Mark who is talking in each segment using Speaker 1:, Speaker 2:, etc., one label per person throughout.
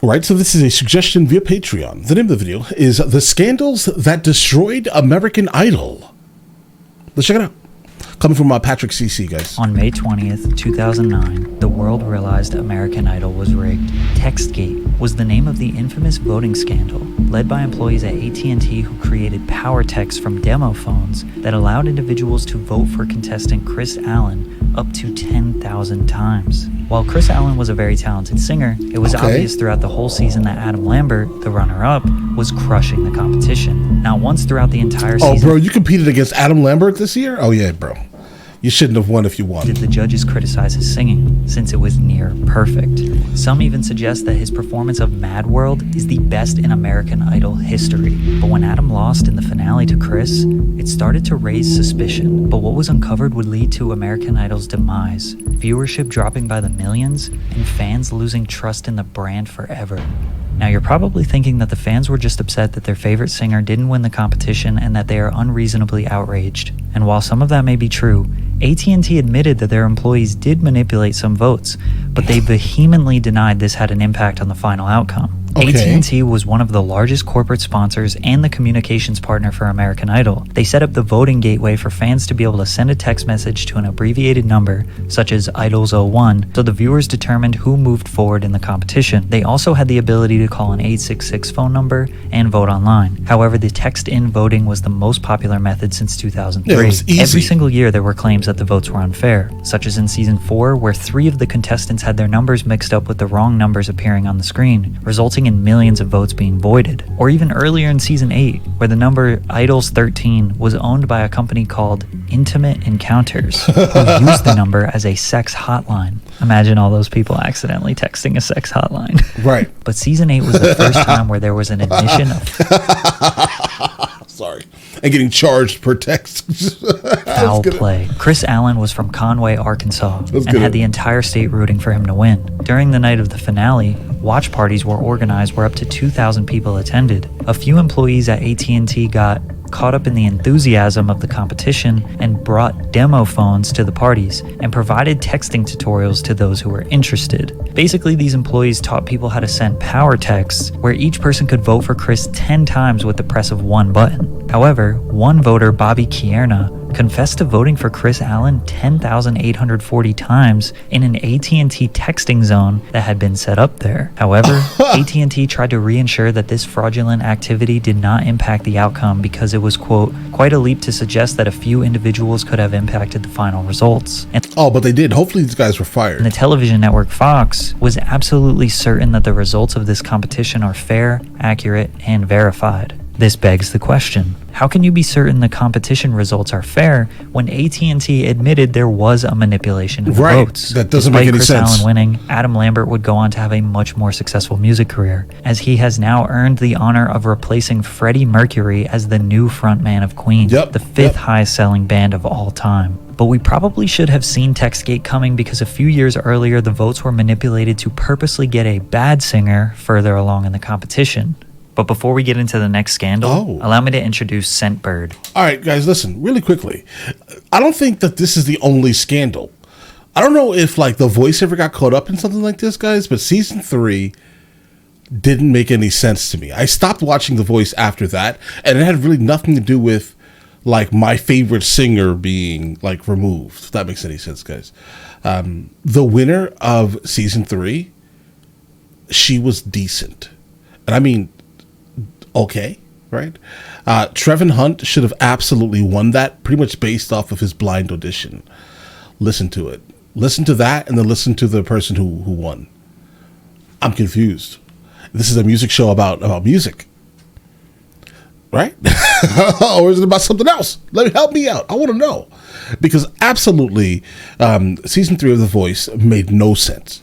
Speaker 1: Right, so this is a suggestion via Patreon. The name of the video is The Scandals That Destroyed American Idol. Let's check it out. Coming from Patrick CC, guys.
Speaker 2: On May 20th, 2009, the world realized American Idol was rigged. TextGate was the name of the infamous voting scandal, led by employees at AT&T who created power text from demo phones that allowed individuals to vote for contestant Chris Allen up to 10,000 times. While Chris Allen was a very talented singer, it was obvious throughout the whole season that Adam Lambert, the runner-up, was crushing the competition. Not once throughout the entire season.
Speaker 1: Oh, bro, you competed against Adam Lambert this year? Oh, yeah, bro. You shouldn't have won if you won.
Speaker 2: Did the judges criticize his singing, since it was near perfect? Some even suggest that his performance of Mad World is the best in American Idol history. But when Adam lost in the finale to Chris, it started to raise suspicion. But what was uncovered would lead to American Idol's demise, viewership dropping by the millions, and fans losing trust in the brand forever. Now you're probably thinking that the fans were just upset that their favorite singer didn't win the competition and that they are unreasonably outraged. And while some of that may be true, AT&T admitted that their employees did manipulate some votes, but they vehemently denied this had an impact on the final outcome. AT&T was one of the largest corporate sponsors and the communications partner for American Idol. They set up the voting gateway for fans to be able to send a text message to an abbreviated number, such as Idols01, so the viewers determined who moved forward in the competition. They also had the ability to call an 866 phone number and vote online. However, the text-in voting was the most popular method since 2003.
Speaker 1: Yeah, it was easy.
Speaker 2: Every single year there were claims that the votes were unfair, such as in season 4, where 3 of the contestants had their numbers mixed up with the wrong numbers appearing on the screen, resulting in millions of votes being voided. Or even earlier in season 8, where the number Idols 13 was owned by a company called Intimate Encounters, who used the number as a sex hotline. Imagine all those people accidentally texting a sex hotline.
Speaker 1: Right.
Speaker 2: But season 8 was the first time where there was an admission of
Speaker 1: Sorry. And getting charged per text.
Speaker 2: foul play. Chris Allen was from Conway, Arkansas, and had the entire state rooting for him to win. During the night of the finale, watch parties were organized where up to 2,000 people attended. A few employees at AT&T got caught up in the enthusiasm of the competition and brought demo phones to the parties and provided texting tutorials to those who were interested. Basically, these employees taught people how to send power texts where each person could vote for Chris 10 times with the press of one button. However, one voter, Bobby Kierna, confessed to voting for Chris Allen 10,840 times in an AT&T texting zone that had been set up there. However, AT&T tried to reassure that this fraudulent activity did not impact the outcome because it was, quote, quite a leap to suggest that a few individuals could have impacted the final results.
Speaker 1: But they did. Hopefully these guys were fired.
Speaker 2: And the television network Fox was absolutely certain that the results of this competition are fair, accurate, and verified. This begs the question, how can you be certain the competition results are fair when AT&T admitted there was a manipulation of the votes?
Speaker 1: That doesn't
Speaker 2: Despite
Speaker 1: make any
Speaker 2: Chris
Speaker 1: sense.
Speaker 2: Allen winning, Adam Lambert would go on to have a much more successful music career, as he has now earned the honor of replacing Freddie Mercury as the new frontman of Queen, the fifth highest selling band of all time. But we probably should have seen TextGate coming because a few years earlier the votes were manipulated to purposely get a bad singer further along in the competition. But before we get into the next scandal, allow me to introduce Scentbird.
Speaker 1: All right, guys, listen, really quickly. I don't think that this is the only scandal. I don't know if, like, The Voice ever got caught up in something like this, guys, but season 3 didn't make any sense to me. I stopped watching The Voice after that, and it had really nothing to do with, like, my favorite singer being, like, removed, if that makes any sense, guys. The winner of season 3, she was decent. And I mean, okay, right? Trevin Hunt should have absolutely won that, pretty much based off of his blind audition. Listen to it. Listen to that, and then listen to the person who won. I'm confused. This is a music show about music, right? Or is it about something else? Help me out. I want to know. Because absolutely, season 3 of The Voice made no sense.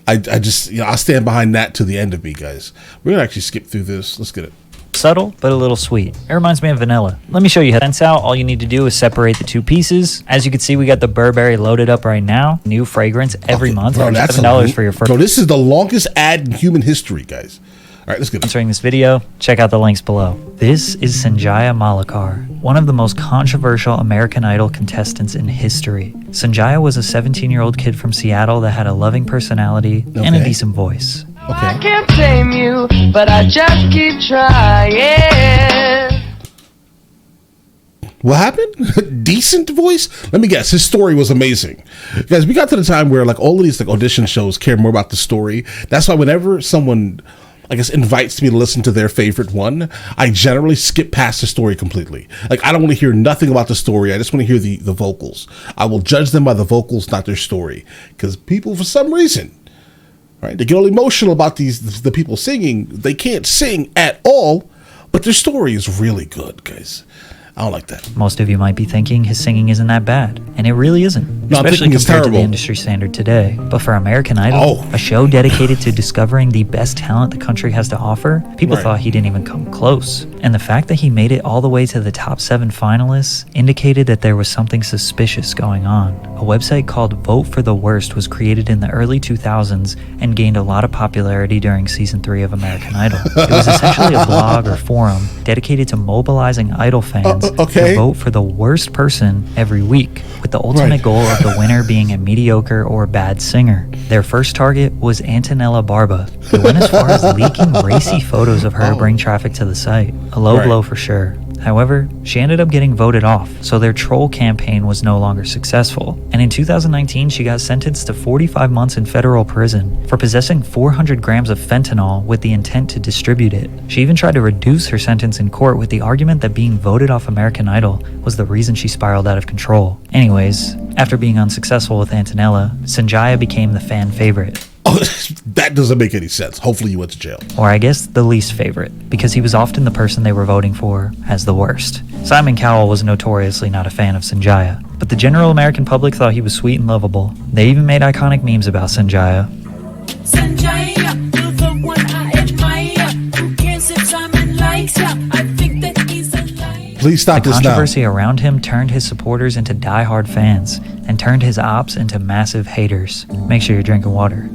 Speaker 1: I just, I stand behind that to the end of me, guys. We're going to actually skip through this. Let's get it.
Speaker 2: Subtle, but a little sweet. It reminds me of vanilla. Let me show you how it's out. All you need to do is separate the two pieces. As you can see, we got the Burberry loaded up right now. New fragrance every month.
Speaker 1: Bro, that's
Speaker 2: $7 for your first.
Speaker 1: Bro, this is the longest ad in human history, guys. All right, let's get it.
Speaker 2: Sponsoring this video, check out the links below. This is Sanjaya Malakar, one of the most controversial American Idol contestants in history. Sanjaya was a 17-year-old kid from Seattle that had a loving personality and a decent voice.
Speaker 3: I can't tame you, but I just keep trying.
Speaker 1: What happened? Decent voice? Let me guess. His story was amazing. Guys, we got to the time where like all of these like audition shows care more about the story. That's why whenever someone, I guess, invites me to listen to their favorite one, I generally skip past the story completely. Like, I don't want to hear nothing about the story. I just want to hear the vocals. I will judge them by the vocals, not their story. Because people, for some reason, right, they get all emotional about the people singing. They can't sing at all, but their story is really good, guys. I don't like that.
Speaker 2: Most of you might be thinking his singing isn't that bad, and it really isn't,
Speaker 1: No, I'm
Speaker 2: especially
Speaker 1: thinking it's
Speaker 2: compared to the
Speaker 1: terrible.
Speaker 2: industry standard today. But for American Idol, a show dedicated to discovering the best talent the country has to offer, people
Speaker 1: Right.
Speaker 2: thought he didn't even come close. And the fact that he made it all the way to the top 7 finalists indicated that there was something suspicious going on. A website called Vote for the Worst was created in the early 2000s and gained a lot of popularity during season 3 of American Idol. It was essentially a blog or forum dedicated to mobilizing Idol fans
Speaker 1: okay.
Speaker 2: to vote for the worst person every week, with the ultimate
Speaker 1: Right.
Speaker 2: goal of the winner being a mediocre or bad singer. Their first target was Antonella Barba, who went as far as leaking racy photos of her to bring traffic to the site. A low
Speaker 1: Right.
Speaker 2: blow for sure. However, she ended up getting voted off, so their troll campaign was no longer successful. And in 2019, she got sentenced to 45 months in federal prison for possessing 400 grams of fentanyl with the intent to distribute it. She even tried to reduce her sentence in court with the argument that being voted off American Idol was the reason she spiraled out of control. Anyways, after being unsuccessful with Antonella, Sanjaya became the fan favorite.
Speaker 1: Oh, that doesn't make any sense. Hopefully you went to jail.
Speaker 2: Or I guess the least favorite, because he was often the person they were voting for as the worst. Simon Cowell was notoriously not a fan of Sanjaya, but the general American public thought he was sweet and lovable. They even made iconic memes about Sanjaya.
Speaker 4: Sanjaya, you're the one I admire. Who cares if Simon likes ya? I think that he's a liar.
Speaker 1: Please stop
Speaker 2: The
Speaker 1: this now.
Speaker 2: controversy around him turned his supporters into diehard fans and turned his ops into massive haters. Make sure you're drinking water.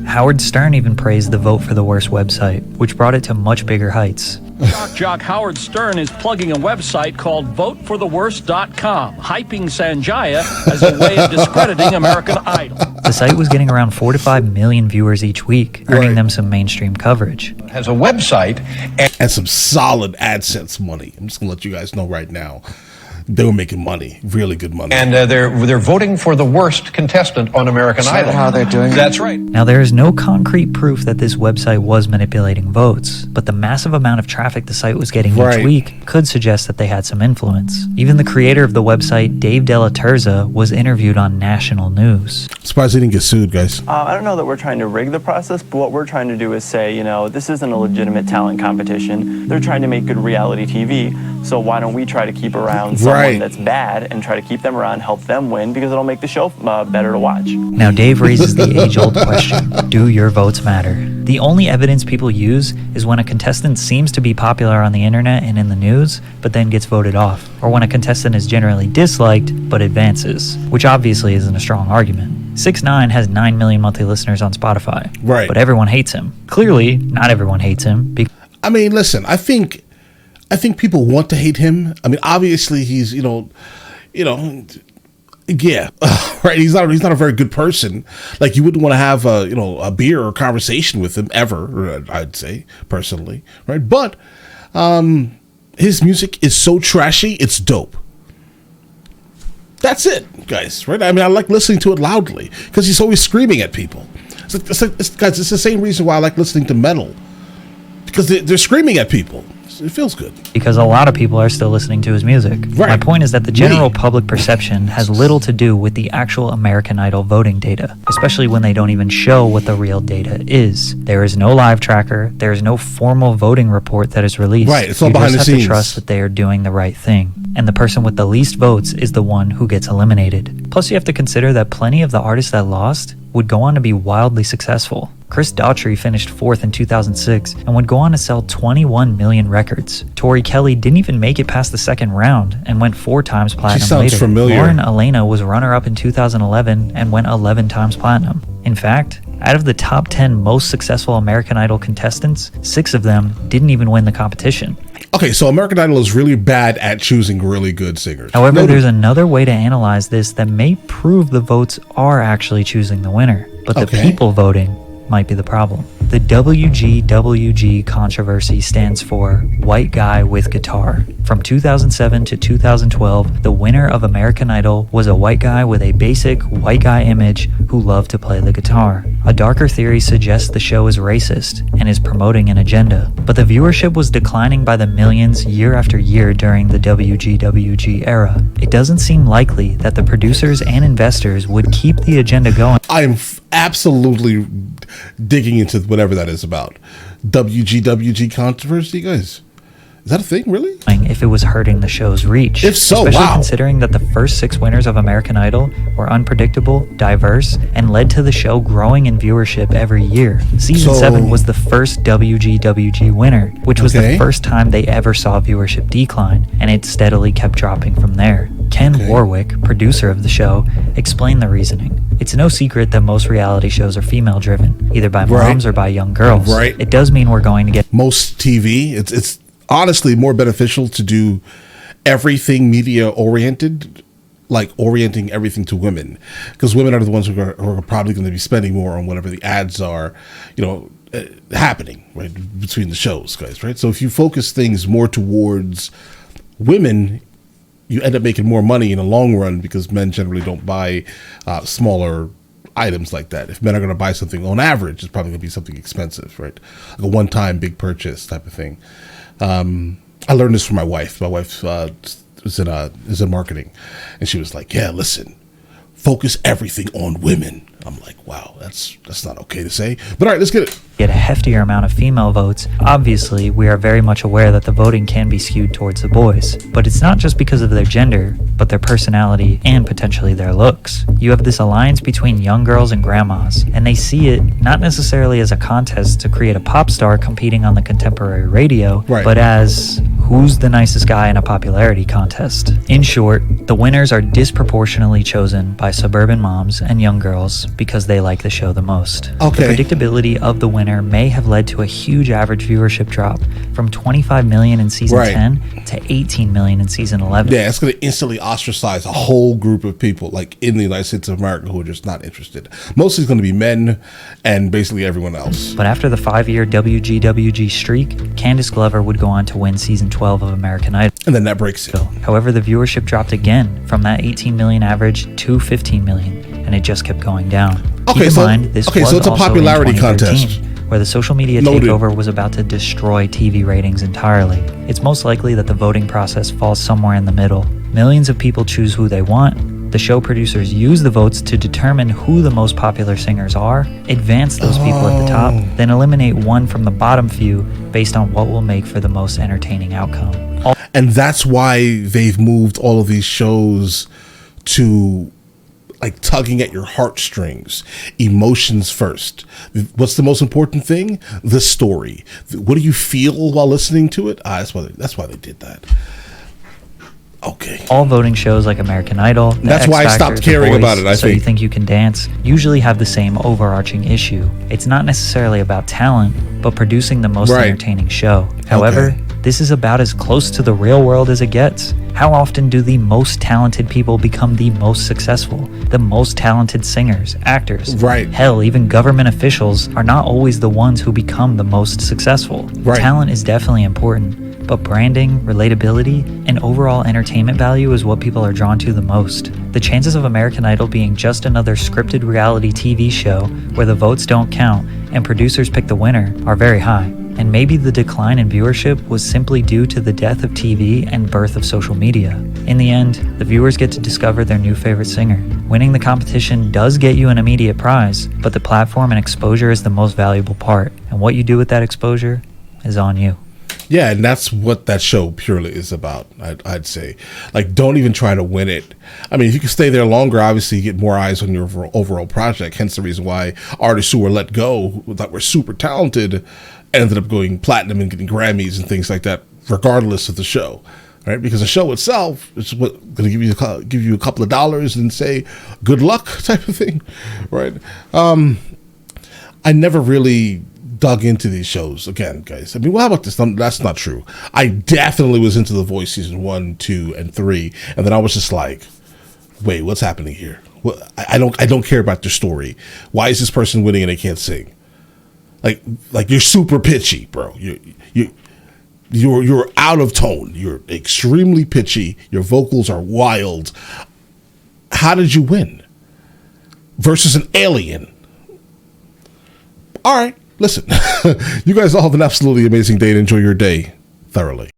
Speaker 2: Howard Stern even praised the Vote for the Worst website, which brought it to much bigger heights.
Speaker 5: Shock jock Howard Stern is plugging a website called votefortheworst.com, hyping Sanjaya as a way of discrediting American Idol.
Speaker 2: The site was getting around 4 to 5 million viewers each week, earning
Speaker 1: Right.
Speaker 2: them some mainstream coverage.
Speaker 6: Has a website
Speaker 1: And some solid AdSense money. I'm just going to let you guys know right now. They were making money, really good money.
Speaker 6: and they're voting for the worst contestant on American Idol.
Speaker 7: how they're doing it?
Speaker 6: That's right.
Speaker 2: Now, there is no concrete proof that this website was manipulating votes, but the massive amount of traffic the site was getting
Speaker 1: Right.
Speaker 2: each week could suggest that they had some influence. Even the creator of the website, Dave Della Terza, was interviewed on national news.
Speaker 1: Surprised they didn't get sued, guys.
Speaker 8: I don't know that we're trying to rig the process, but what we're trying to do is say, this isn't a legitimate talent competition. They're trying to make good reality TV. So why don't we try to keep around someone
Speaker 1: Right.
Speaker 8: that's bad and try to keep them around, help them win, because it'll make the show better to watch.
Speaker 2: Now, Dave raises the age-old question, do your votes matter? The only evidence people use is when a contestant seems to be popular on the internet and in the news, but then gets voted off, or when a contestant is generally disliked, but advances, which obviously isn't a strong argument. 6ix9ine has 9 million monthly listeners on Spotify,
Speaker 1: Right.
Speaker 2: but everyone hates him. Clearly, not everyone hates him,
Speaker 1: I mean, listen, I think people want to hate him. I mean, obviously he's, yeah, right. He's not a very good person. Like, you wouldn't want to have a beer or conversation with him ever, I'd say, personally, right? But his music is so trashy, it's dope. That's it, guys, right? I mean, I like listening to it loudly because he's always screaming at people. Guys, it's the same reason why I like listening to metal, because they're screaming at people. It feels good.
Speaker 2: because a lot of people are still listening to his music.
Speaker 1: Right.
Speaker 2: My point is that the general public perception has little to do with the actual American Idol voting data, especially when they don't even show what the real data is. There is no live tracker, there is no formal voting report that is released.
Speaker 1: Right, it's all
Speaker 2: You
Speaker 1: behind
Speaker 2: just
Speaker 1: the
Speaker 2: have
Speaker 1: scenes.
Speaker 2: to trust that they are doing the right thing. And the person with the least votes is the one who gets eliminated. Plus, you have to consider that plenty of the artists that lost would go on to be wildly successful. Chris Daughtry finished 4th in 2006 and would go on to sell 21 million records. Tori Kelly didn't even make it past the second round and went 4 times platinum
Speaker 1: sounds
Speaker 2: later.
Speaker 1: familiar.
Speaker 2: Lauren Elena was runner-up in 2011 and went 11 times platinum. In fact, out of the top 10 most successful American Idol contestants, 6 of them didn't even win the competition.
Speaker 1: Okay, so American Idol is really bad at choosing really good singers.
Speaker 2: However,
Speaker 1: Noted.
Speaker 2: there's another way to analyze this that may prove the votes are actually choosing the winner, but the
Speaker 1: Okay.
Speaker 2: people voting might be the problem. The WGWG controversy stands for White Guy with Guitar. From 2007 to 2012, the winner of American Idol was a white guy with a basic white guy image who loved to play the guitar. A darker theory suggests the show is racist and is promoting an agenda, but the viewership was declining by the millions year after year during the WGWG era. It doesn't seem likely that the producers and investors would keep the agenda going.
Speaker 1: I am absolutely digging into whatever that is about. WGWG controversy, guys. Is that a thing, really?
Speaker 2: If it was hurting the show's reach.
Speaker 1: If so,
Speaker 2: especially
Speaker 1: wow.
Speaker 2: considering that the first 6 winners of American Idol were unpredictable, diverse, and led to the show growing in viewership every year. Season 7 was the first WGWG winner, which was the first time they ever saw viewership decline, and it steadily kept dropping from there. Ken Warwick, producer of the show, explained the reasoning. It's no secret that most reality shows are female-driven, either by moms or by young girls.
Speaker 1: Right.
Speaker 2: It does mean we're going to get
Speaker 1: most TV. It's honestly more beneficial to do everything media oriented, like orienting everything to women, because women are the ones who are probably going to be spending more on whatever the ads are, happening right between the shows, guys. Right. So if you focus things more towards women, you end up making more money in the long run, because men generally don't buy smaller items like that. If men are going to buy something on average, it's probably going to be something expensive, right? Like a one-time big purchase type of thing. I learned this from my wife. My wife is in marketing, and she was like, "Yeah, listen, focus everything on women." I'm like, "Wow, that's not okay to say." But all right, let's get it.
Speaker 2: Get a heftier amount of female votes. Obviously, we are very much aware that the voting can be skewed towards the boys, but it's not just because of their gender, but their personality and potentially their looks. You have this alliance between young girls and grandmas, and they see it not necessarily as a contest to create a pop star competing on the contemporary radio, but as who's the nicest guy in a popularity contest. In short, the winners are disproportionately chosen by suburban moms and young girls because they like the show the most.
Speaker 1: Okay.
Speaker 2: The predictability of the winner may have led to a huge average viewership drop from 25 million in season 10 to 18 million in season 11.
Speaker 1: Yeah, it's going to instantly ostracize a whole group of people, like in the United States of America, who are just not interested. Mostly it's going to be men and basically everyone else.
Speaker 2: But after the 5-year WGWG streak, Candice Glover would go on to win season 12 of American Idol.
Speaker 1: And then that breaks it.
Speaker 2: However, the viewership dropped again from that 18 million average to 15 million, and it just kept going down.
Speaker 1: Okay,
Speaker 2: Keep in mind, this was
Speaker 1: so it's a
Speaker 2: also
Speaker 1: popularity
Speaker 2: in 2013,
Speaker 1: contest,
Speaker 2: where the social media takeover was about to destroy TV ratings entirely. It's most likely that the voting process falls somewhere in the middle. Millions of people choose who they want. The show producers use the votes to determine who the most popular singers are, advance those people at the top, then eliminate one from the bottom few based on what will make for the most entertaining outcome.
Speaker 1: And that's why they've moved all of these shows to like tugging at your heartstrings, emotions first. What's the most important thing? The story. What do you feel while listening to it? That's why they did that. Okay.
Speaker 2: All voting shows like American Idol,
Speaker 1: that's why I stopped caring about it.
Speaker 2: So You Think You Can Dance usually have the same overarching issue. It's not necessarily about talent, but producing the most entertaining show. However, this is about as close to the real world as it gets. How often do the most talented people become the most successful? The most talented singers, actors, hell, even government officials are not always the ones who become the most successful. Talent is definitely important, but branding, relatability, and overall entertainment value is what people are drawn to the most. The chances of American Idol being just another scripted reality TV show where the votes don't count and producers pick the winner are very high. And maybe the decline in viewership was simply due to the death of TV and birth of social media. In the end, the viewers get to discover their new favorite singer. Winning the competition does get you an immediate prize, but the platform and exposure is the most valuable part. And what you do with that exposure is on you.
Speaker 1: Yeah, and that's what that show purely is about, I'd say. Like, don't even try to win it. I mean, if you can stay there longer, obviously you get more eyes on your overall project. Hence the reason why artists who were let go, that were super talented, ended up going platinum and getting Grammys and things like that, regardless of the show. Right? Because the show itself is going to give you a couple of dollars and say, good luck type of thing. Right? I never really dug into these shows again, guys. I mean, well, how about this? That's not true. I definitely was into The Voice season 1, 2, and 3, and then I was just like, wait, what's happening here? Well, I don't care about their story. Why is this person winning and they can't sing? Like you're super pitchy, bro. You're out of tone. You're extremely pitchy. Your vocals are wild. How did you win? Versus an alien. All right, listen. You guys all have an absolutely amazing day and enjoy your day thoroughly.